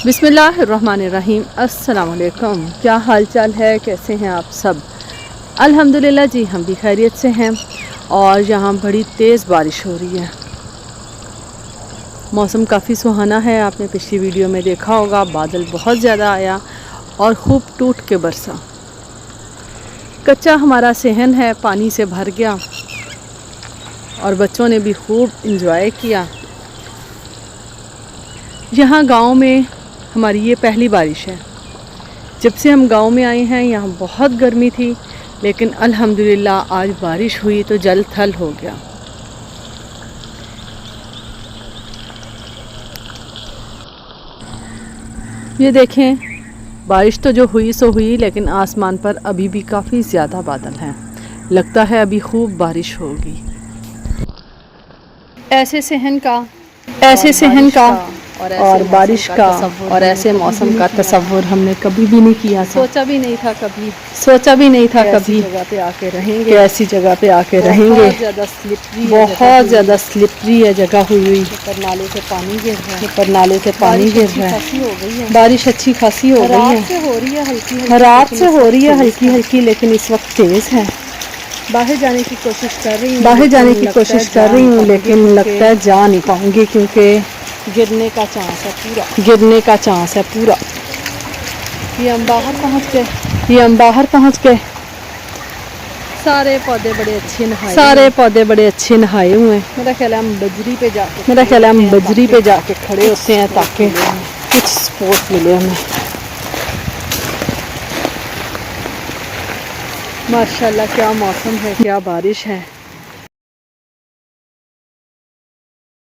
बिस्मिल्लाहिर्रहमानिर्रहीम। अस्सलाम वालेकुम। क्या हाल चाल है, कैसे हैं आप सब? अल्हम्दुलिल्लाह जी, हम भी खैरियत से हैं। और यहाँ बड़ी तेज़ बारिश हो रही है। मौसम काफ़ी सुहाना है। आपने पिछली वीडियो में देखा होगा, बादल बहुत ज़्यादा आया और खूब टूट के बरसा। कच्चा हमारा सहन है पानी से भर गया और बच्चों ने भी खूब इंजॉय किया। यहाँ गांव में हमारी ये पहली बारिश है। जब से हम गांव में आए हैं यहाँ बहुत गर्मी थी, लेकिन अल्हम्दुलिल्लाह आज बारिश हुई तो जल थल हो गया। ये देखें, बारिश तो जो हुई सो हुई, लेकिन आसमान पर अभी भी काफ़ी ज़्यादा बादल हैं। लगता है अभी खूब बारिश होगी। ऐसे सहन का और बारिश का और ऐसे मौसम का तसव्वुर हमने कभी भी नहीं किया था। सोचा भी नहीं था कभी जगह पे आके रहेंगे, ऐसी जगह पे आके रहेंगे। बहुत ज़्यादा स्लिपरी है जगह हुई। ऊपर नाले से पानी गिर रहा है। बारिश अच्छी खासी हो गई है। रात से हो रही है हल्की हल्की, लेकिन इस वक्त तेज़ है। बाहर जाने की कोशिश कर रही हूँ, लेकिन लगता है जा नहीं पाऊंगी, क्योंकि गिरने का चांस है पूरा। ये हम बाहर पहुँच गए। सारे पौधे बड़े अच्छे नहाए हुए हैं। मेरा ख्याल है हम बजरी पे जाके खड़े होते हैं ताकि कुछ सपोर्ट मिले हमें। माशाल्लाह, क्या मौसम है, क्या बारिश है।